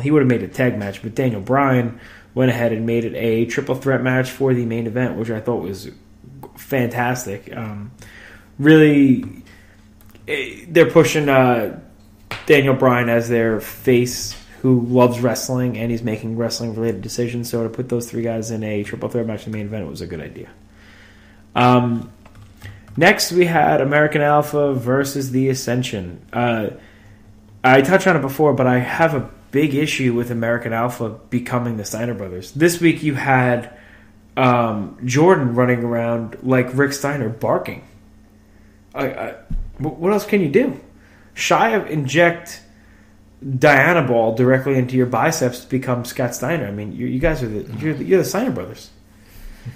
he would have made it a tag match, but Daniel Bryan went ahead and made it a triple threat match for the main event, which I thought was fantastic. Really, they're pushing Daniel Bryan as their face who loves wrestling, and he's making wrestling-related decisions. So to put those three guys in a triple threat match in the main event was a good idea. Next, we had American Alpha versus the Ascension. I touched on it before, but I have a big issue with American Alpha becoming the Steiner brothers. This week you had Jordan running around like Rick Steiner barking. What else can you do? Shy of inject Diana ball directly into your biceps to become Scott Steiner. I mean, you guys are you're the Steiner brothers.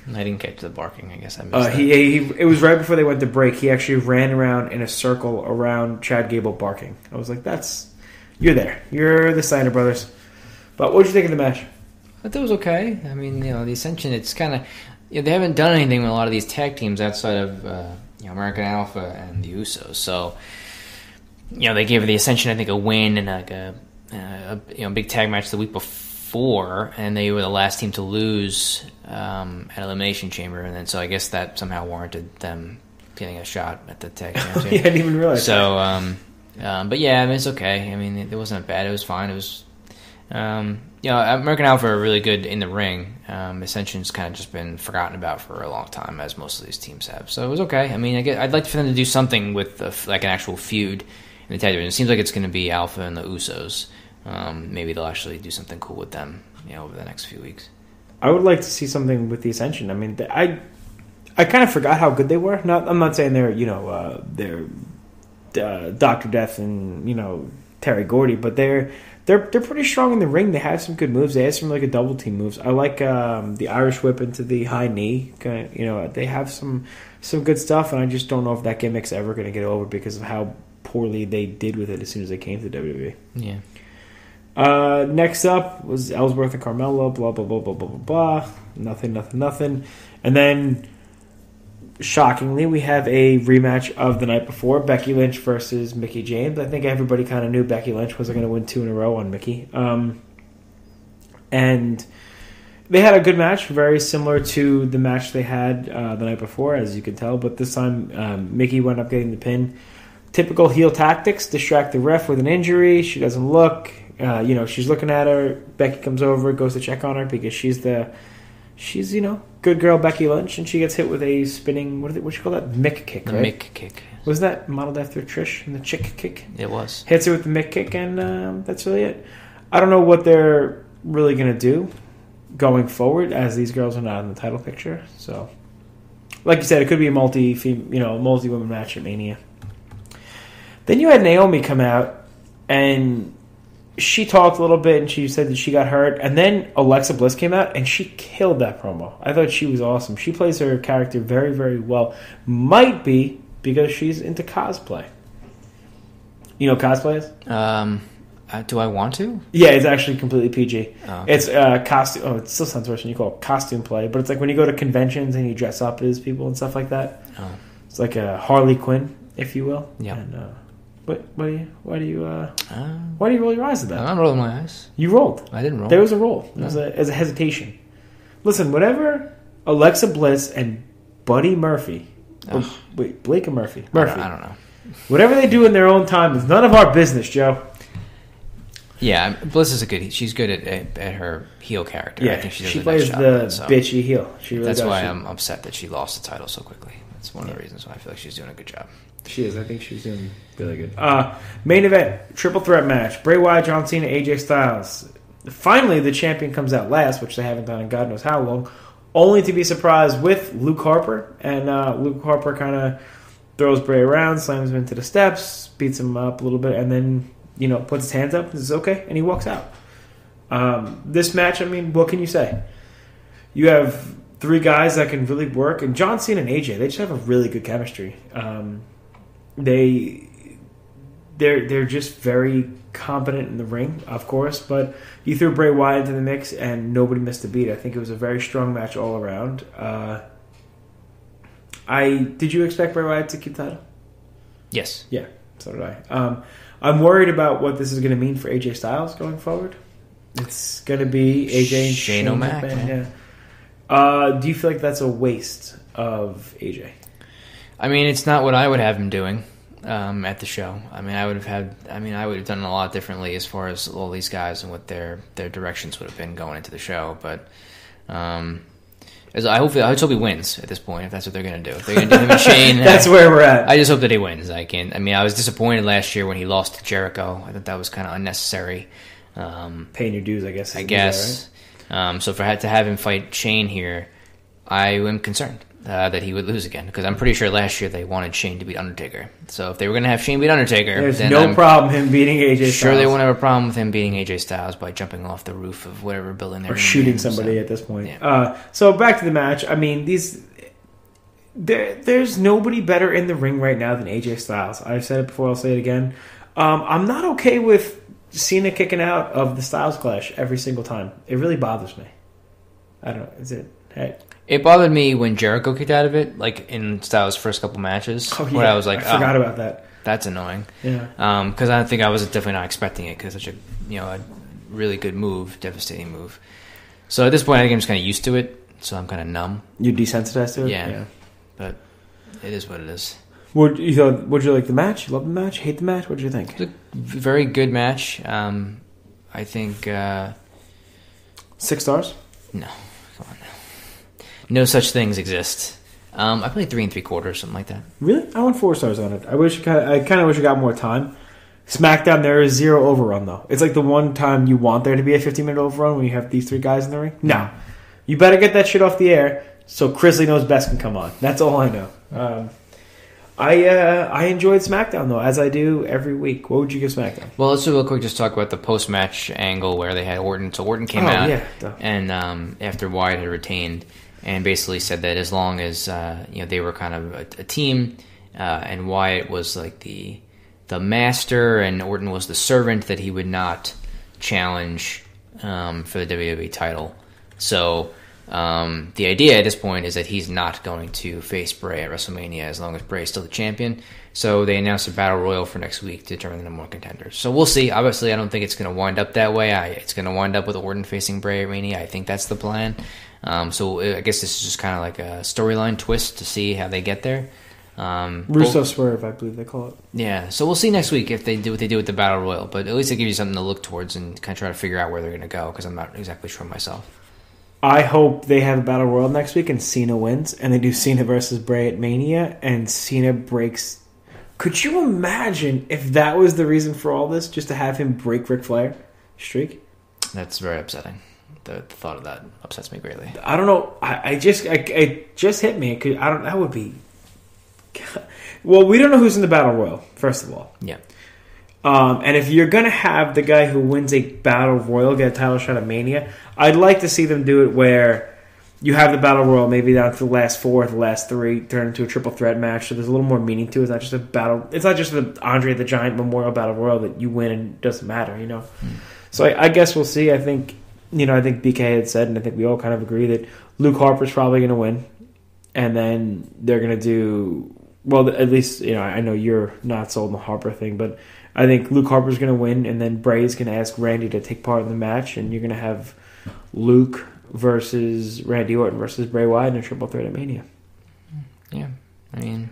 I didn't catch the barking. I guess I missed that. It was right before they went to break. He actually ran around in a circle around Chad Gable barking. I was like, you're there. You're the Steiner brothers. But what did you think of the match? I thought it was okay. I mean, the Ascension, it's kind of... they haven't done anything with a lot of these tag teams outside of American Alpha and the Usos. So, they gave the Ascension, I think, a win and like a big tag match the week before, and they were the last team to lose at Elimination Chamber, and then so I guess that somehow warranted them getting a shot at the tag championship. Yeah, I didn't even realize. So, but yeah, I mean, it's okay. I mean, it wasn't bad. It was fine. It was, American Alpha are really good in the ring. Ascension's kind of just been forgotten about for a long time, as most of these teams have. So it was okay. I mean, I'd like for them to do something with like an actual feud in the tag division. It seems like it's going to be Alpha and the Usos. Maybe they'll actually do something cool with them, over the next few weeks. I would like to see something with the Ascension. I mean, I kind of forgot how good they were. I'm not saying they're Dr. Death and Terry Gordy, but they're pretty strong in the ring. They have some good moves. They have some really good double team moves. I like the Irish whip into the high knee. They have some good stuff, and I just don't know if that gimmick's ever going to get over because of how poorly they did with it as soon as they came to WWE. Yeah. Next up was Ellsworth and Carmelo, blah, blah, blah, blah, blah, blah, blah. Nothing. And then, shockingly, we have a rematch of the night before, Becky Lynch versus Mickie James. I think everybody kind of knew Becky Lynch wasn't going to win 2 in a row on Mickie. And they had a good match, very similar to the match they had the night before, as you can tell. But this time, Mickie wound up getting the pin. Typical heel tactics, distract the ref with an injury. She doesn't look. She's looking at her. Becky comes over, goes to check on her because she's good girl Becky Lynch, and she gets hit with a spinning, what you call that? Mick kick, right? The Mick kick. Was that modeled after Trish and the chick kick? It was. Hits her with the Mick kick, and that's really it. I don't know what they're really going to do going forward, as these girls are not in the title picture. So, like you said, it could be a multi-woman match at Mania. Then you had Naomi come out, and she talked a little bit, and she said that she got hurt. And then Alexa Bliss came out, and she killed that promo. I thought she was awesome. She plays her character very, very well. Might be because she's into cosplay. You know what cosplay is? Do I want to? Yeah, it's actually completely PG. Oh, okay. It's costume. Oh, it still sounds worse when you call it costume play, but it's like when you go to conventions and you dress up as people and stuff like that. Oh. It's like a Harley Quinn, if you will. Yeah. And, why do you roll your eyes at that? I'm rolling my eyes. You rolled. I didn't roll. There was a roll. There was a hesitation. Listen, whatever Alexa Bliss and Buddy Murphy, Blake and Murphy. I don't know. Whatever they do in their own time is none of our business, Joe. Yeah, Bliss is she's good at her heel character. Yeah, I think she plays bitchy heel. She really that's does. why I'm upset that she lost the title so quickly. That's one of the reasons why I feel like she's doing a good job. She is. I think she's doing really good. Main event, triple threat match. Bray Wyatt, John Cena, AJ Styles. Finally, the champion comes out last, which they haven't done in God knows how long, only to be surprised with Luke Harper. And Luke Harper kind of throws Bray around, slams him into the steps, beats him up a little bit, and then, puts his hands up and says, okay, and he walks out. This match, I mean, what can you say? You have 3 guys that can really work, and John Cena and AJ, they just have a really good chemistry. They're just very competent in the ring, of course, but you threw Bray Wyatt into the mix and nobody missed a beat. I think it was a very strong match all around. Did you expect Bray Wyatt to keep the title? Yes. Yeah, so did I. I'm worried about what this is going to mean for AJ Styles going forward. It's going to be AJ and Shane O'Mac. Yeah. Do you feel like that's a waste of AJ? I mean, it's not what I would have him doing at the show. I mean, I would have done a lot differently as far as all these guys and what their directions would have been going into the show. But I just hope he wins at this point. If that's what they're going to do, if they're going to do him and Shane, that's where we're at. I just hope that he wins. I was disappointed last year when he lost to Jericho. I thought that was kind of unnecessary. Paying your dues, I guess. Right? So to have him fight Shane here, I am concerned that he would lose again, because I'm pretty sure last year they wanted Shane to beat Undertaker. So if they were going to have Shane beat Undertaker, there's then no problem him beating AJ Styles. Sure, they won't have a problem with him beating AJ Styles by jumping off the roof of whatever building they're or shooting somebody at this point. Yeah. So back to the match. I mean, there's nobody better in the ring right now than AJ Styles. I've said it before. I'll say it again. I'm not okay with Cena kicking out of the Styles Clash every single time. It really bothers me. I don't know. Is it? Hey. It bothered me when Jericho kicked out of it, like in Styles' first couple matches. Oh, yeah. Where I was like, I forgot about that. That's annoying. Yeah. Because I think I was definitely not expecting it, because it's such a really good move, devastating move. So at this point, I think I'm just kind of used to it. So I'm kind of numb. You're desensitized to it? Yeah. But it is what it is. Would you like the match? You love the match? Hate the match? What did you think? It was a very good match. I think 6 stars? No, come on now. No such things exist. I played 3 3/4, something like that. Really? I went 4 stars on it. I kind of wish I got more time. SmackDown, there is 0 overrun though. It's like the one time you want there to be a 15-minute overrun when you have these 3 guys in the ring. No, you better get that shit off the air so Chrisley Knows Best can come on. That's all I know. I enjoyed SmackDown though, as I do every week. What would you give SmackDown? Well, let's do real quick. Just talk about the post-match angle where they had Orton. So Orton came out, and after Wyatt had retained, and basically said that as long as they were kind of a team, and Wyatt was like the master and Orton was the servant, that he would not challenge for the WWE title. So the idea at this point is that he's not going to face Bray at WrestleMania as long as Bray is still the champion. So they announced a battle royal for next week to determine the number 1 contenders. So we'll see. Obviously, I don't think it's going to wind up that way. It's going to wind up with Orton facing Bray at Mania. I think that's the plan. So I guess this is just kind of like a storyline twist to see how they get there. Russo Swerve, I believe they call it. Yeah, so we'll see next week if they do what they do with the Battle Royal. But at least it gives you something to look towards and kind of try to figure out where they're going to go, because I'm not exactly sure myself. I hope they have a Battle Royal next week and Cena wins, and they do Cena versus Bray at Mania, and Cena breaks... Could you imagine if that was the reason for all this, just to have him break Ric Flair streak? That's very upsetting. The thought of that upsets me greatly. I don't know. It just hit me. That would be... Well, we don't know who's in the Battle Royal, first of all. Yeah. And if you're going to have the guy who wins a Battle Royal get a title shot at Mania, I'd like to see them do it where you have the Battle Royal maybe down to the last 4, the last 3, turn into a triple threat match, so there's a little more meaning to it. It's not just a battle. It's not just the Andre the Giant Memorial Battle Royal that you win and it doesn't matter, you know. So I guess we'll see. I think BK had said, and I think we all kind of agree that Luke Harper's probably going to win, and then they're going to do, well, at least, I know you're not sold on the Harper thing, but I think Luke Harper's going to win, and then Bray's going to ask Randy to take part in the match, and you're going to have Luke versus Randy Orton versus Bray Wyatt in a triple threat at Mania. Yeah, I mean...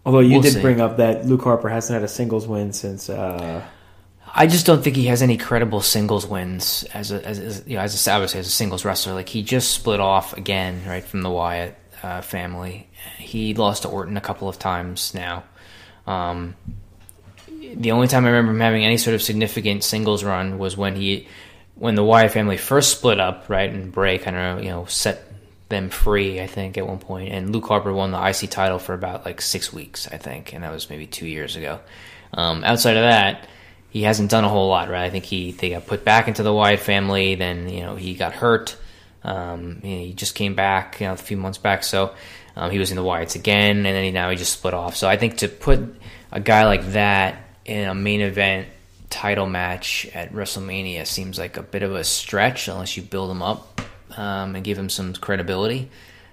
Although you did bring up that Luke Harper hasn't had a singles win since... I just don't think he has any credible singles wins as a singles wrestler. Like, he just split off again, right, from the Wyatt family. He lost to Orton a couple of times now. The only time I remember him having any sort of significant singles run was when the Wyatt family first split up, right, and Bray kind of set them free, I think, at one point, and Luke Harper won the IC title for about like 6 weeks, I think, and that was maybe 2 years ago. Outside of that, he hasn't done a whole lot, right? I think they got put back into the Wyatt family, then he got hurt. He just came back a few months back, so he was in the Wyatts again, and then now he just split off. So I think to put a guy like that in a main event title match at WrestleMania seems like a bit of a stretch unless you build him up and give him some credibility.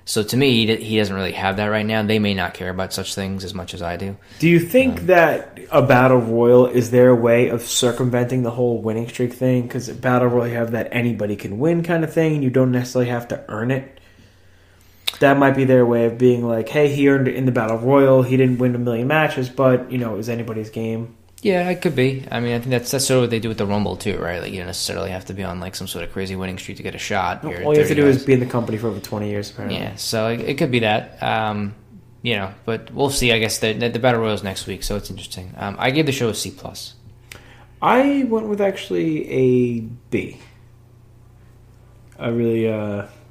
So to me, he doesn't really have that right now. They may not care about such things as much as I do. Do you think that a Battle Royal, is there a way of circumventing the whole winning streak thing? Because at Battle Royal, you have that anybody can win kind of thing, and you don't necessarily have to earn it. That might be their way of being like, hey, he earned it in the Battle Royal. He didn't win a million matches, but, it was anybody's game. Yeah, it could be. I mean, I think that's sort of what they do with the Rumble, too, right? Like, you don't necessarily have to be on, like, some sort of crazy winning streak to get a shot. All you have to do is be in the company for over 20 years, apparently. Yeah, so it could be that. But we'll see. I guess the Battle Royal is next week, so it's interesting. I gave the show a C+. I went with actually a B. I really,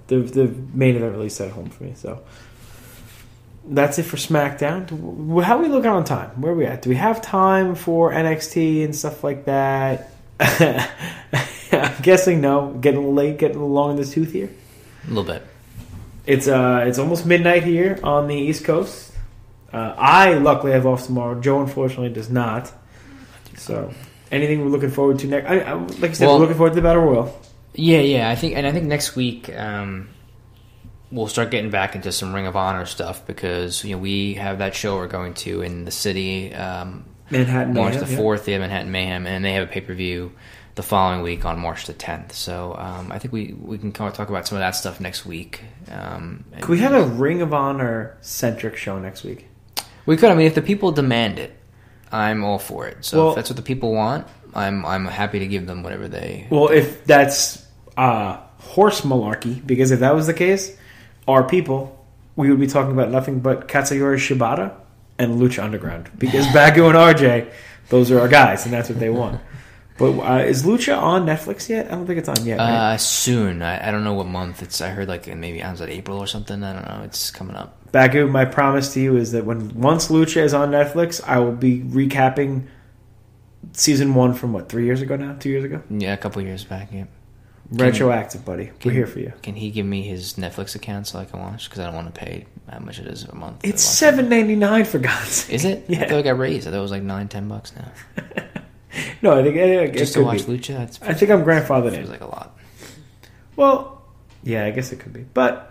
the main event really set home for me, so... That's it for SmackDown. How are we looking on time? Where are we at? Do we have time for NXT and stuff like that? I'm guessing no. Getting a little late, getting a little long in the tooth here. A little bit. It's almost midnight here on the East Coast. I luckily have off tomorrow. Joe unfortunately does not. So anything we're looking forward to next? Like you said, we're looking forward to the Battle Royal. Yeah. I think next week. We'll start getting back into some Ring of Honor stuff because we have that show we're going to in the city, Manhattan March Mayhem, the 4th. They have Manhattan Mayhem, and they have a pay-per-view the following week on March the 10th. So I think we can kind of talk about some of that stuff next week. Can we have a Ring of Honor centric show next week? We could. I mean, if the people demand it, I'm all for it. So if that's what the people want, I'm happy to give them whatever they. Well, if that's horse malarkey, because if that was the case. Our people, we would be talking about nothing but Katsuyori Shibata and Lucha Underground. Because Bagu and RJ, those are our guys, and that's what they want. But is Lucha on Netflix yet? I don't think it's on yet, right? Soon. I don't know what month. I heard maybe on April or something. I don't know. It's coming up. Bagu, my promise to you is that once Lucha is on Netflix, I will be recapping season 1 from, 3 years ago now? 2 years ago? Yeah, a couple years back, yeah. Retroactive, buddy. We're here for you. Can he give me his Netflix account so I can watch? Because I don't want to pay how much it is a month. It's $7.99 for God's sake. Is it? Yeah. I thought it got raised. I thought it was like $9-10 now. No, I think just to watch Lucha. I think I'm grandfathered in. Feels like a lot. Well, yeah, I guess it could be, but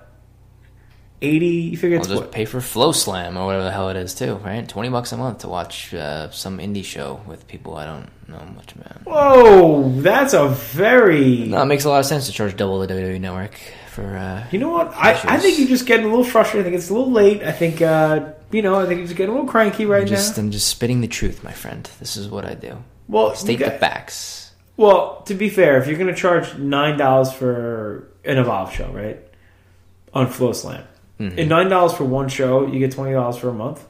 80. You figure it's I'll just pay for Flow Slam or whatever the hell it is too, right? $20 a month to watch some indie show with people I don't know much about. Whoa, that's a very... No, it makes a lot of sense to charge double the WWE Network for. You know what? I think you're just getting a little frustrated. I think it's a little late. I think I think you're just getting a little cranky now. I'm just spitting the truth, my friend. This is what I do. Well, state the facts. Well, to be fair, if you're going to charge $9 for an Evolve show, right, on Flow Slam. Mm-hmm. And $9 for one show, you get $20 for a month.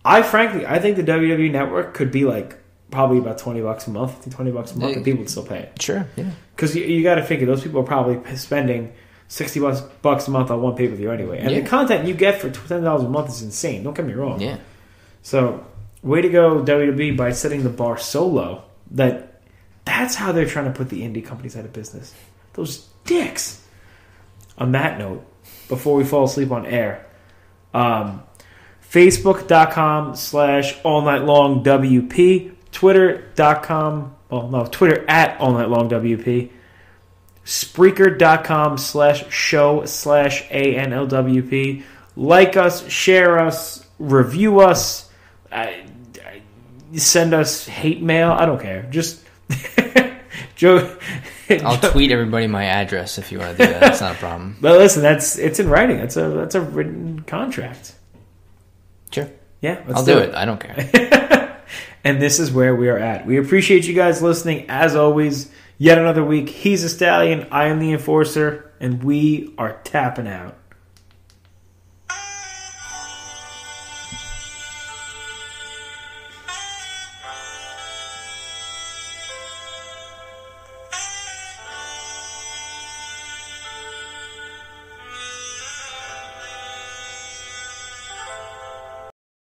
I think the WWE Network could be probably about $20 a month, $20 a month, and people would still pay it. Sure, yeah. Because you got to figure those people are probably spending $60 a month on one pay per view anyway, and the content you get for $10 a month is insane. Don't get me wrong. Yeah. So, way to go WWE by setting the bar so low that's how they're trying to put the indie companies out of business. Those dicks. On that note. Before we fall asleep on air, Facebook.com/allnightlongwp, Twitter at allnightlongwp, Spreaker.com/show/ANLWP. Like us, share us, review us, send us hate mail. I don't care. Just Joe. I'll tweet everybody my address if you want to do that. That's not a problem. But listen, it's in writing. That's a written contract. Sure. Yeah, I'll do it. I don't care. And this is where we are at. We appreciate you guys listening. As always, yet another week. He's a Stallion. I am the Enforcer. And we are tapping out.